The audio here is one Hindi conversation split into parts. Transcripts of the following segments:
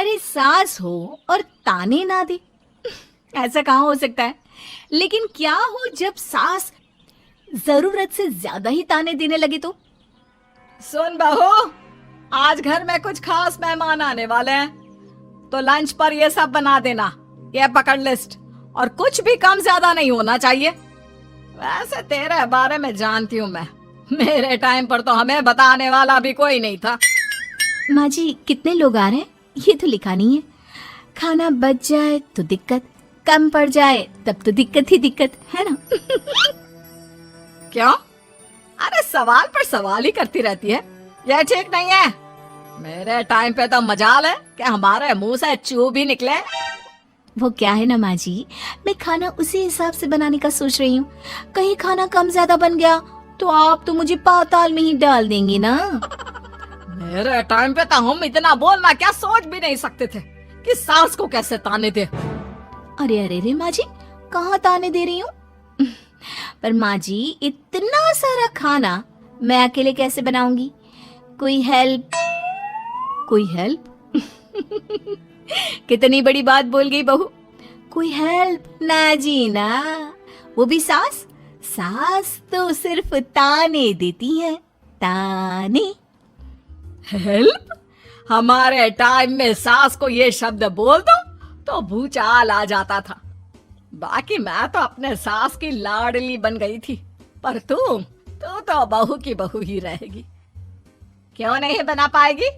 अरे सास हो और ताने ना दे, ऐसा कहाँ हो सकता है। लेकिन क्या हो जब सास जरूरत से ज्यादा ही ताने देने लगे तो? सुन बहू, आज घर में कुछ खास मेहमान आने वाले हैं, तो लंच पर ये सब बना देना। ये पकड़ लिस्ट, और कुछ भी कम ज्यादा नहीं होना चाहिए। वैसे तेरे बारे में जानती हूँ मैं, मेरे टाइम पर तो हमें बताने वाला भी कोई नहीं था। माँ जी, कितने लोग आ रहे हैं ये तो लिखा नहीं है। खाना बच जाए तो दिक्कत, कम पड़ जाए तब तो दिक्कत ही दिक्कत है ना। क्यों? अरे सवाल पर सवाल ही करती रहती है, यह ठीक नहीं है। मेरे टाइम पे तो मजाल है कि हमारे मुंह से चू भी निकले। वो क्या है ना माँ जी, मैं खाना उसी हिसाब से बनाने का सोच रही हूँ। कहीं खाना कम ज्यादा बन गया तो आप तो मुझे पाताल में ही डाल देंगे ना। मेरे टाइम पे तो हम इतना बोलना क्या सोच भी नहीं सकते थे कि सास को कैसे ताने दे। अरे अरे रे माँ जी, कहाँ ताने दे रही हूँ। पर माँ जी, इतना सारा खाना मैं अकेले कैसे बनाऊंगी? कोई हेल्प, कोई हेल्प। कितनी बड़ी बात बोल गई बहू। कोई हेल्प ना जी ना, वो भी सास। सास तो सिर्फ ताने देती है, ताने। हेल्प? हमारे टाइम में सास को ये शब्द बोल दो तो भूचाल आ जाता था। बाकी मैं तो अपने सास की लाडली बन गई थी, पर तू तो बहू की बहू ही रहेगी। क्यों नहीं बना पाएगी?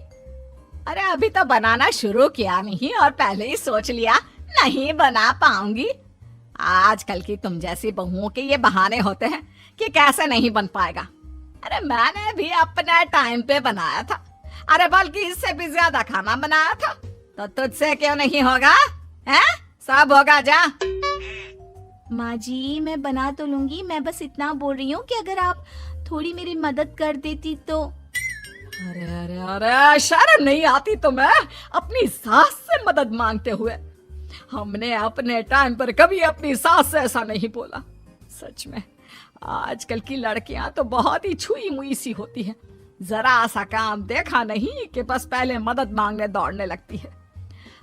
अरे अभी तो बनाना शुरू किया नहीं और पहले ही सोच लिया नहीं बना पाऊंगी। आजकल की तुम जैसी बहुओं के ये बहाने होते हैं कि कैसे नहीं बन पाएगा। अरे मैंने भी अपने टाइम पे बनाया था, अरे बल्कि इससे भी ज्यादा खाना बनाया था, तो तुझसे क्यों नहीं होगा? हैं? सब होगा जा। माँ जी, मैं बना तो लूंगी, मैं बस इतना बोल रही हूँ कि अगर आप थोड़ी मेरी मदद कर देती तो। अरे अरे अरे, शर्म नहीं आती तुम्हें अपनी सास से मदद मांगते हुए? हमने अपने टाइम पर कभी अपनी सास से ऐसा नहीं बोला। सच में आजकल की लड़कियां तो बहुत ही छुई मुई सी होती हैं। जरा सा काम देखा नहीं कि बस पहले मदद मांगने दौड़ने लगती है।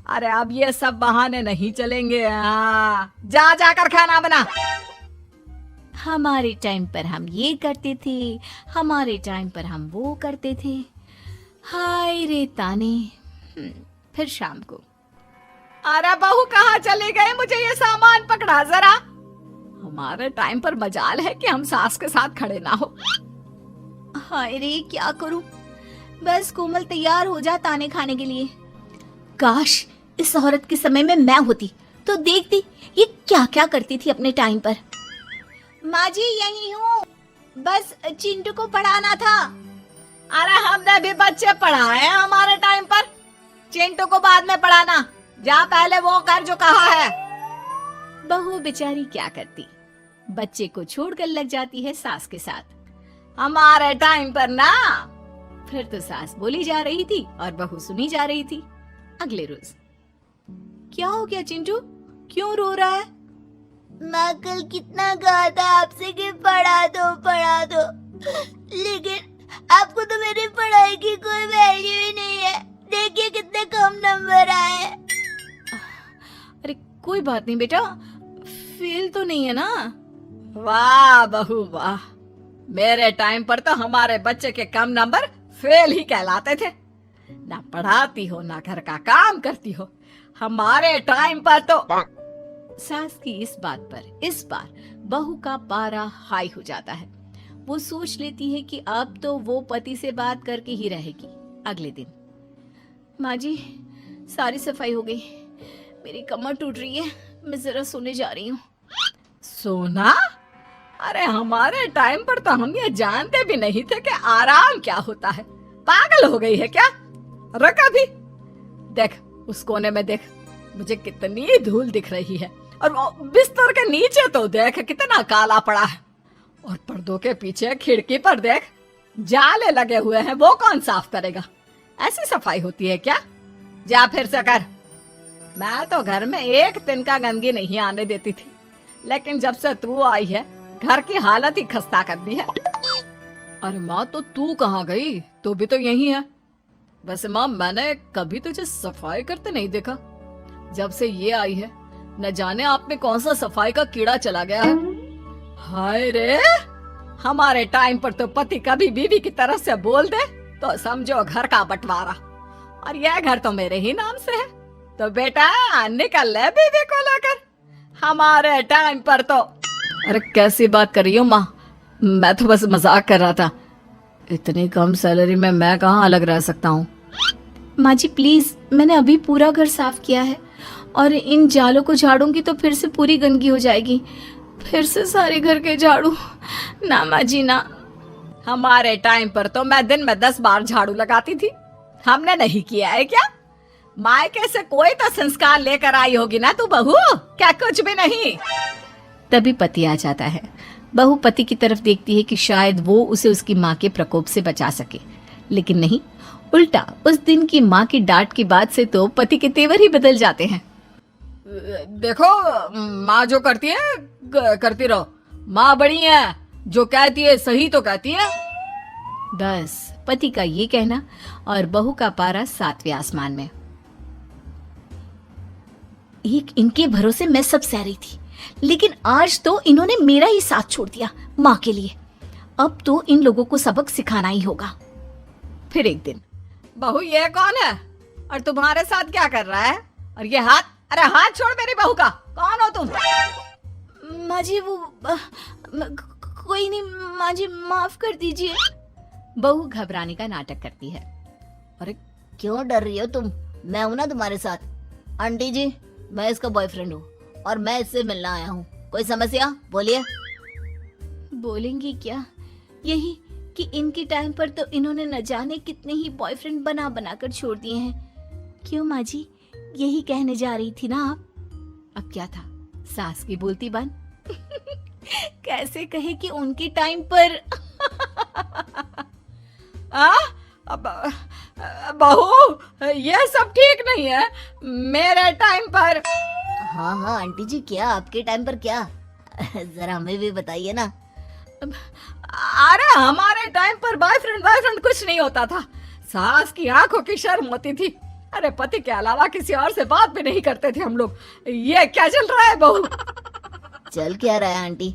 अरे अब ये सब बहाने नहीं चलेंगे। जा जाकर खाना बना। हमारे टाइम पर हम ये करते थे, हमारे टाइम पर हम वो करते थे। हाय रे ताने। फिर शाम को। अरे बहू कहाँ चले गए? मुझे ये सामान पकड़ा जरा। हमारे टाइम पर मजाल है कि हम सास के साथ खड़े ना हो। हाय रे, क्या करूं? बस कोमल तैयार हो जा ताने खाने के लिए। काश इस औरत के समय में मैं होती तो देखती ये क्या क्या करती थी अपने टाइम पर। माँ जी, यही हूँ, बस चिंटू को पढ़ाना था। अरे हमने भी बच्चे पढ़ाए हैं हमारे टाइम पर, चिंटू को बाद में पढ़ाना। जा पहले वो कर जो कहा है। बहू बेचारी क्या करती, बच्चे को छोड़कर लग जाती है सास के साथ। हमारे टाइम पर ना। फिर तो सास बोली जा रही थी और बहू सुनी जा रही थी। अगले रोज। क्या हो गया चिंटू, क्यों रो रहा है? मैं कल कितना कहा था आपसे कि पढ़ा दो, लेकिन आपको तो मेरी पढ़ाई की कोई वैल्यू ही नहीं है। देखिए कितने कम नंबर आए। अरे कोई बात नहीं बेटा, फेल तो नहीं है ना। वाह बहू वाह, मेरे टाइम पर तो हमारे बच्चे के कम नंबर फेल ही कहलाते थे। ना पढ़ाती हो ना घर का काम करती हो। हमारे टाइम पर तो। सास की इस बात पर इस बार बहू का पारा हाई हो जाता है। वो सोच लेती है कि अब तो वो पति से बात करके ही रहेगी। अगले दिन। माँ जी, सारी सफाई हो गई, मेरी कमर टूट रही है, मैं जरा सोने जा रही हूँ। सोना? अरे हमारे टाइम पर तो हम ये जानते भी नहीं थे कि आराम क्या होता है। पागल हो गई है क्या? रुक अभी। देख उस कोने में देख, मुझे कितनी धूल दिख रही है, और बिस्तर के नीचे तो देख कितना काला पड़ा है, और पर्दों के पीछे खिड़की पर देख जाले लगे हुए हैं। वो कौन साफ करेगा? ऐसी सफाई होती है क्या? जा फिर से कर। मैं तो घर में एक दिन का गंदगी नहीं आने देती थी, लेकिन जब से तू आई है घर की हालत ही खस्ता कर दी है। अरे माँ, तो तू कहाँ गई? तू भी तो यही है। वैसे माँ, मैंने कभी तुझे सफाई करते नहीं देखा। जब से ये आई है न जाने आप में कौन सा सफाई का कीड़ा चला गया है। हाय रे, हमारे टाइम पर तो पति कभी बीवी की तरफ से बोल दे तो समझो घर का बंटवारा, और यह घर तो मेरे ही नाम से है। तो बेटा निकल ले बीवी को लेकर। हमारे टाइम पर तो। अरे कैसी बात कर रही हो माँ, मैं तो बस मजाक कर रहा था। इतनी कम सैलरी में मैं कहाँ अलग रह सकता हूँ। माँ जी प्लीज, मैंने अभी पूरा घर साफ किया है और इन जालों को झाड़ूंगी तो फिर से पूरी गंदगी हो जाएगी। फिर से सारे घर के झाड़ू। ना माँ जी ना। हमारे टाइम पर तो मैं दिन में 10 बार झाड़ू लगाती थी। हमने नहीं किया है क्या? मायके से कोई तो संस्कार लेकर आई होगी ना तू बहू, क्या कुछ भी नहीं। तभी पति आ जाता है। बहू पति की तरफ देखती है कि शायद वो उसे उसकी माँ के प्रकोप से बचा सके, लेकिन नहीं, उल्टा उस दिन की माँ की डांट की बात से तो पति के तेवर ही बदल जाते हैं। देखो, माँ जो करती है करती रहो। माँ बड़ी है, जो कहती है सही तो कहती है। बस पति का ये कहना और बहू का पारा 7वें आसमान में। एक इनके भरोसे मैं सब सह रही थी, लेकिन आज तो इन्होंने मेरा ही साथ छोड़ दिया माँ के लिए। अब तो इन लोगों को सबक सिखाना ही होगा। फिर एक दिन, बहू ये कौन है और तुम्हारे साथ क्या कर रहा है? और ये हाथ, अरे हाथ छोड़ मेरी बहू का। कौन हो तुम? माँ जी वो कोई नहीं माँ जी, माफ कर दीजिए। बहू घबराने का नाटक करती है। अरे क्यों डर रही हो तुम? मैं हूं ना तुम्हारे साथ। आंटी जी, मैं इसका बॉयफ्रेंड हूँ और मैं इससे मिलना आया हूँ। कोई समस्या? बोलिए। बोलेंगी क्या? यही कि इनके टाइम पर तो इन्होंने न जाने कितने ही बॉयफ्रेंड बना बना कर छोड़ दिए हैं। क्यों माँ जी, यही कहने जा रही थी ना आप? अब क्या था, सास की बोलती बन। कैसे कहे कि उनके टाइम पर। बहू ये सब ठीक नहीं है। मेरे टाइम पर। हाँ हाँ आंटी जी, क्या आपके टाइम पर क्या? जरा हमें भी बताइए ना। अरे हमारे टाइम पर बॉयफ्रेंड कुछ नहीं होता था। सास की आंखों की शर्म होती थी। अरे पति के अलावा किसी और से बात भी नहीं करते थे हम लोग। ये क्या चल रहा है बहू? चल क्या रहा है आंटी?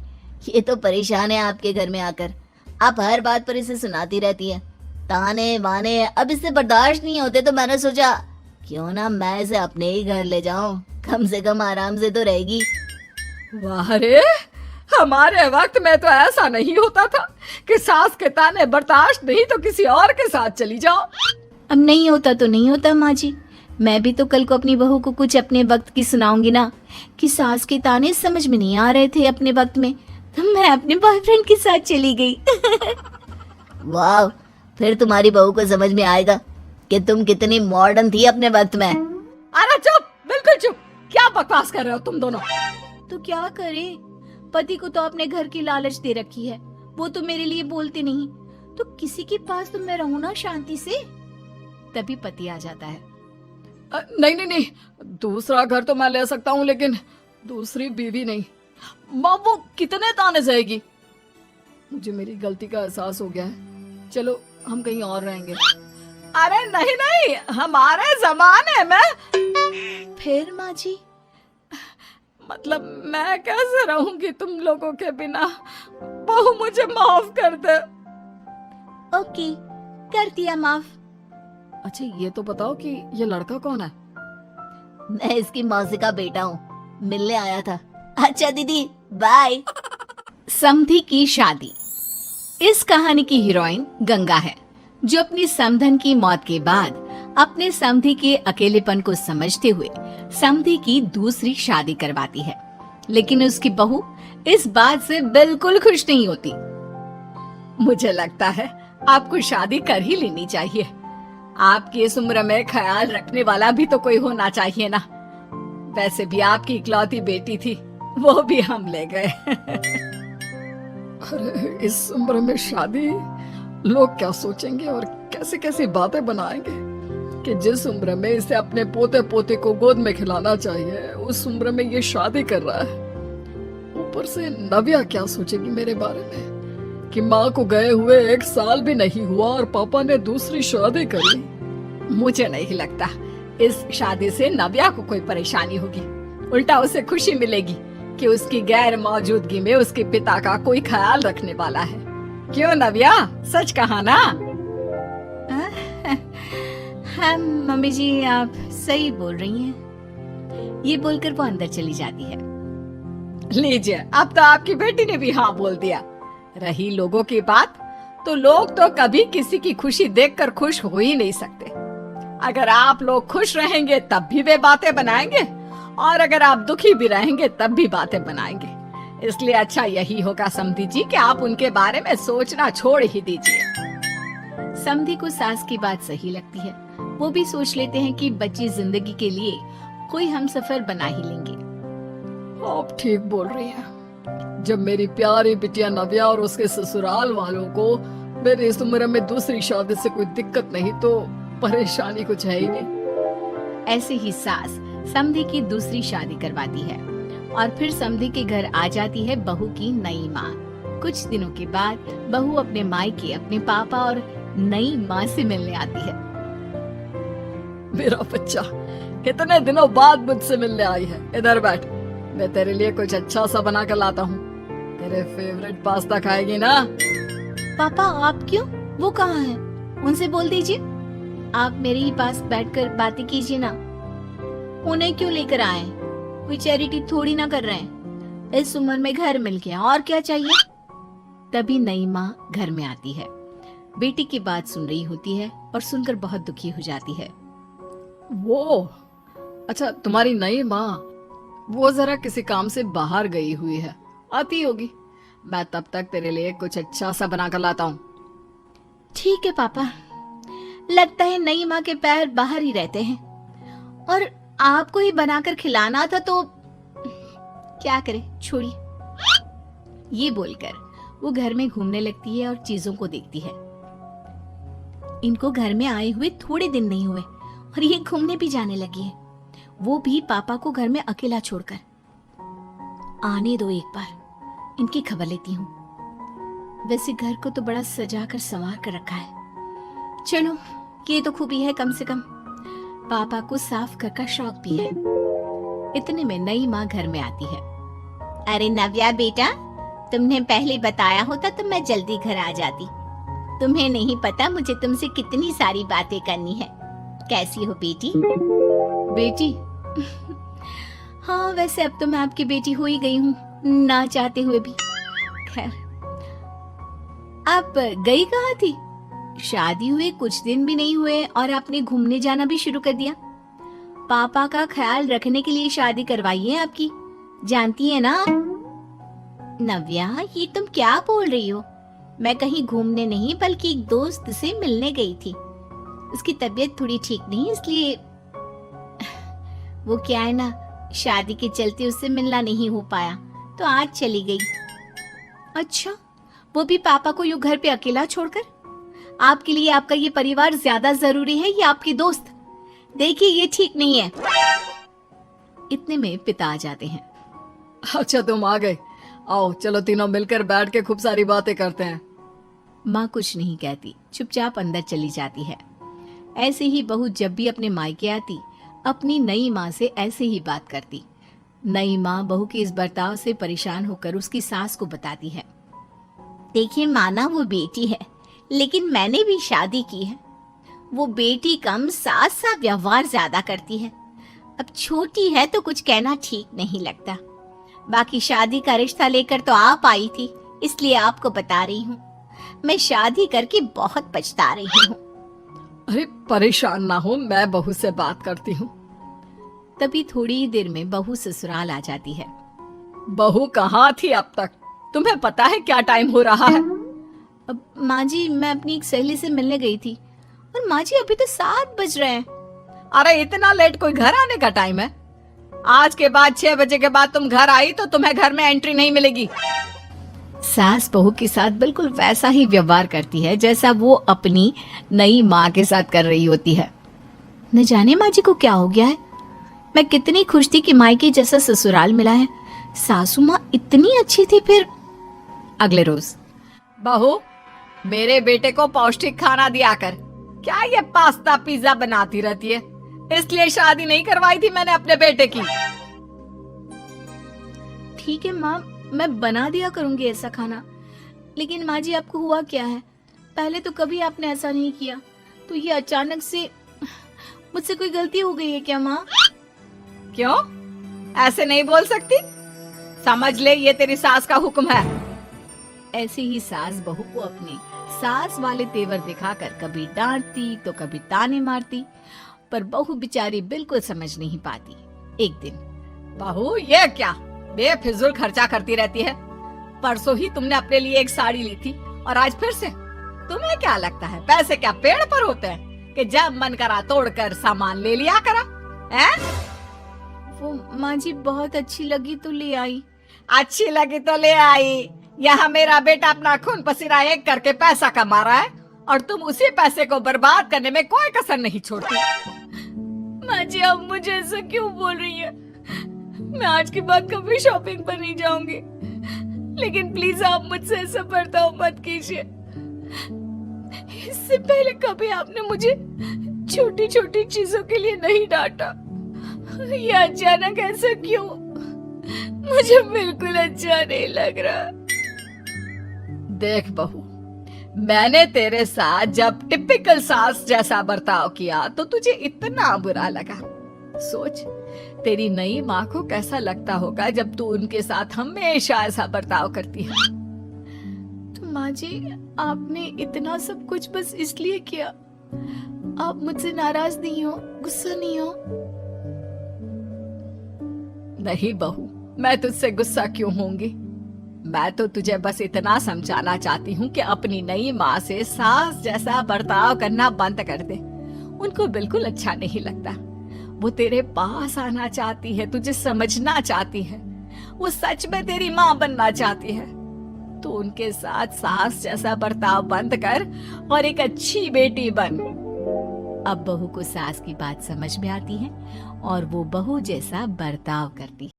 ये तो परेशान है आपके घर में आकर। आप हर बात पर इसे सुनाती रहती है, ताने बाने। अब इससे बर्दाश्त नहीं होते तो मैंने सोचा क्यों ना मैं इसे अपने ही घर ले जाऊं, कम से कम आराम से तो रहेगी। वाह रे, हमारे वक्त में तो ऐसा नहीं होता था कि सास के ताने बर्दाश्त नहीं तो किसी और के साथ चली जाओ। अब नहीं होता तो नहीं होता माँ जी। मैं भी तो कल को अपनी बहू को कुछ अपने वक्त की सुनाऊंगी ना, कि सास के ताने समझ में नहीं आ रहे थे अपने वक्त में, तो मैं अपने बॉयफ्रेंड के साथ चली गई। वाह, फिर तुम्हारी बहू को समझ में आएगा कि तुम कितनी मॉडर्न थी अपने वक्त में। अरे चुप, बिल्कुल चुप। क्या बकवास कर रहे हो तुम दोनों? तो क्या करे, पति को तो अपने घर की लालच दे रखी है, वो तो मेरे लिए बोलते नहीं, तो किसी के पास तो मैं रहूं ना शांति से। तभी पति आ जाता है। नहीं, दूसरा घर तो मैं ले सकता हूँ, लेकिन दूसरी बीवी नहीं। माँ वो कितने ताने सहेगी? मुझे मेरी गलती का एहसास हो गया है। चलो हम कहीं और रहेंगे। अरे नहीं, हमारे जमाने में। फिर माँ जी? मतलब मैं कैसे रहूंगी तुम लोगों के बिना? बहू मुझे माफ कर दे। ओके, कर दिया माफ। अच्छा ये तो बताओ कि ये लड़का कौन है? मैं इसकी मौसी का बेटा हूँ, मिलने आया था। अच्छा दीदी, बाय। समधी की शादी। इस कहानी की हीरोइन गंगा है, जो अपनी समधन की मौत के बाद अपने समधी के अकेलेपन को समझते हुए समधी की दूसरी शादी करवाती है। लेकिन उसकी बहू इस बात से बिल्कुल खुश नहीं होती। मुझे लगता है आपको शादी कर ही लेनी चाहिए। आपकी इस उम्र में ख्याल रखने वाला भी तो कोई होना चाहिए ना। वैसे भी आपकी इकलौती बेटी थी, वो भी हम ले गए। अरे इस उम्र में शादी, लोग क्या सोचेंगे और कैसी कैसी बातें बनाएंगे कि जिस उम्र में इसे अपने पोते पोते को गोद में खिलाना चाहिए, उस उम्र में ये शादी कर रहा है। ऊपर से नव्या क्या सोचेगी मेरे बारे में कि माँ को गए हुए 1 साल भी नहीं हुआ और पापा ने दूसरी शादी कर ली। मुझे नहीं लगता इस शादी से नव्या को कोई परेशानी होगी। उल्टा उसे खुशी मिलेगी कि उसकी गैर मौजूदगी में उसके पिता का कोई ख्याल रखने वाला है। क्यों नव्या, सच कहा ना? हाँ मम्मी जी, आप सही बोल रही हैं। ये बोलकर वो अंदर चली जाती है। लीजिए, अब तो आपकी बेटी ने भी हाँ बोल दिया। रही लोगों की बात, तो लोग तो कभी किसी की खुशी देखकर खुश हो ही नहीं सकते। अगर आप लोग खुश रहेंगे तब भी वे बातें बनाएंगे, और अगर आप दुखी भी रहेंगे तब भी बातें बनाएंगे। इसलिए अच्छा यही होगा समधी जी कि आप उनके बारे में सोचना छोड़ ही दीजिए। समधी को सास की बात सही लगती है। वो भी सोच लेते हैं कि बच्ची जिंदगी के लिए कोई हमसफर बना ही लेंगे। आप ठीक बोल रही हैं। जब मेरी प्यारी बिटिया नव्या और उसके ससुराल वालों को मेरी इस उम्र में दूसरी शादी से कोई दिक्कत नहीं, तो परेशानी कुछ है ही नहीं। ऐसे ही सास समधी की दूसरी शादी करवाती है और फिर समधी के घर आ जाती है बहू की नई माँ। कुछ दिनों के बाद बहू अपने मायके अपने पापा और नई माँ से मिलने आती है। मेरा बच्चा कितने दिनों बाद मुझसे मिलने आई है। इधर बैठ, मैं तेरे लिए कुछ अच्छा सा बना कर लाता हूँ। तेरे फेवरेट पास्ता खाएगी ना? पापा आप क्यों? वो कहाँ है? उनसे बोल दीजिए। आप मेरे ही पास बैठकर बातें कीजिए ना। उन्हें क्यों लेकर आए? कोई चैरिटी थोड़ी ना कर रहे हैं। इस उम्र में घर मिल गया, और क्या चाहिए? तभी नई माँ घर में आती है। बेटी की बात सुन रही होती है और सुनकर बहुत दुखी हो जाती है। वो अच्छा, तुम्हारी नई माँ वो जरा किसी काम से बाहर गई हुई है, आती होगी। मैं तब तक तेरे लिए कुछ अच्छा सा बना कर लाता हूँ। ठीक है पापा। लगता है नई माँ के पैर बाहर ही रहते हैं, और आपको ही बनाकर खिलाना था तो क्या करे, छोड़िए। ये बोलकर वो घर में घूमने लगती है और चीजों को देखती है। इनको घर में आए हुए थोड़े दिन नहीं हुए और ये घूमने भी जाने लगी है, वो भी पापा को घर में अकेला छोड़कर। आने दो, एक बार इनकी खबर लेती हूँ। वैसे घर को तो बड़ा सजा कर संवार कर रखा है। चलो, ये तो खूबी है, कम से कम पापा को साफ घर का शौक भी है। इतने में नई माँ घर में आती है। अरे नव्या बेटा, तुमने पहले बताया होता तो मैं जल्दी घर आ जाती। तुम्हें नहीं पता मुझे तुमसे कितनी सारी बातें करनी है। कैसी हो बेटी? बेटी? हाँ, वैसे अब तो मैं आपकी बेटी हो ही गई हूँ, ना चाहते हुए भी। खैर, आप गई कहाँ थी? शादी हुए कुछ दिन भी नहीं हुए और आपने घूमने जाना भी शुरू कर दिया। पापा का ख्याल रखने के लिए शादी करवाई है आपकी, जानती है ना? नव्या, ये तुम क्या बोल रही हो? मैं कहीं घूमने नहीं बल्कि एक दोस्त से मिलने गई थी। उसकी तबीयत थोड़ी ठीक नहीं, इसलिए वो क्या है ना, शादी के चलते उससे मिलना नहीं हो पाया तो आज चली गई। अच्छा, वो भी पापा को यूं घर पे अकेला छोड़कर? आपके लिए आपका ये परिवार ज्यादा जरूरी है या आपकी दोस्त? देखिए, ये ठीक नहीं है। इतने में पिता आ जाते हैं। अच्छा, तुम आ गए। आओ, चलो तीनों मिलकर बैठ के खूब सारी बातें करते हैं। माँ कुछ नहीं कहती, चुपचाप अंदर चली जाती है। ऐसे ही बहू जब भी अपने मायके आती, अपनी नई माँ से ऐसे ही बात करती। नई माँ बहू के इस बर्ताव से परेशान होकर उसकी सास को बताती है। देखिए माना, वो बेटी है, लेकिन मैंने भी शादी की है। वो बेटी कम, सास सा व्यवहार ज्यादा करती है। अब छोटी है तो कुछ कहना ठीक नहीं लगता। बाकी शादी का रिश्ता लेकर तो आप आई थी, इसलिए आपको बता रही हूँ। मैं शादी करके बहुत पछता रही हूँ। अरे परेशान ना हो, मैं बहू से बात करती हूँ। तभी थोड़ी ही देर में बहू ससुराल आ जाती है। बहू कहाँ थी अब तक? तुम्हें पता है क्या टाइम हो रहा है? अब माँ जी, मैं अपनी एक सहेली से मिलने गई थी, और माँ जी अभी तो 7 बज रहे हैं। अरे इतना लेट कोई घर आने का टाइम है? आज के बाद 6 बजे के बाद तुम घर आई तो तुम्हें घर में एंट्री नहीं मिलेगी। सास बहू के साथ बिल्कुल वैसा ही व्यवहार करती है जैसा वो अपनी नई माँ के साथ कर रही होती है। न जाने माँ जी को क्या हो गया है। मैं कितनी खुश थी कि मायके जैसा ससुराल मिला है। सासू माँ इतनी अच्छी थी। फिर अगले रोज, बहू, मेरे बेटे को पौष्टिक खाना दिया कर। क्या ये पास्ता पिज्जा बनाती रहती है? इसलिए शादी नहीं करवाई थी मैंने अपने बेटे की। ठीक है माँ, मैं बना दिया करूंगी ऐसा खाना। लेकिन माँ जी, आपको हुआ क्या है? पहले तो कभी आपने ऐसा नहीं किया, तो ये अचानक से मुझसे कोई गलती हो गई है क्या माँ? क्यों? ऐसे नहीं बोल सकती। समझ ले, ये तेरी सास का हुक्म है। ऐसे ही सास बहू को अपने सास वाले तेवर दिखाकर कभी डांटती तो कभी ताने मारती, पर बहू बेचारी बिल्कुल समझ नहीं पाती। एक दिन, बहू ये क्या बेफिजूल खर्चा करती रहती है? परसों ही तुमने अपने लिए एक साड़ी ली थी और आज फिर से। तुम्हें क्या लगता है पैसे क्या पेड़ पर होते हैं कि जब मन करा तोड़कर सामान ले लिया करा? हैं? वो माँ जी बहुत अच्छी लगी तो ले आई। अच्छी लगी तो ले आई। यहाँ मेरा बेटा अपना खून पसीना एक करके पैसा कमा रहा है और तुम उसी पैसे को बर्बाद करने में कोई कसर नहीं छोड़ती। माँ जी, आप मुझे ऐसा क्यों बोल रही है? मैं आज के बाद कभी शॉपिंग पर नहीं जाऊंगी, लेकिन प्लीज आप मुझसे ऐसा बर्ताव मत कीजिए। इससे पहले कभी आपने मुझे छोटी छोटी चीजों के लिए नहीं डांटा। ये अचानक ऐसा क्यों? मुझे बिल्कुल अच्छा नहीं लग रहा। देख बहू, मैंने तेरे साथ जब टिपिकल सास जैसा बर्ताव किया तो तुझे इतना बुरा लगा। सोच, तेरी नई माँ को कैसा लगता होगा जब तू उनके साथ हमेशा ऐसा बर्ताव करती है। तो माँ जी, आपने इतना सब कुछ बस इसलिए किया? आप मुझसे नाराज नहीं हो, गुस्सा नहीं हो? नहीं बहू, मैं तुझसे गुस्सा क्यों होंगी? मैं तो तुझे बस इतना समझाना चाहती हूँ कि अपनी नई माँ से सास जैसा बर्ताव करना बंद कर दे। उनको बिल्कुल अच्छा नहीं लगता। वो तेरे पास आना चाहती है, तुझे समझना चाहती है, वो सच में तेरी माँ बनना चाहती है। तो उनके साथ सास जैसा बर्ताव बंद कर और एक अच्छी बेटी बन। अब बहू को सास की बात समझ में आती है और वो बहू जैसा बर्ताव करती है।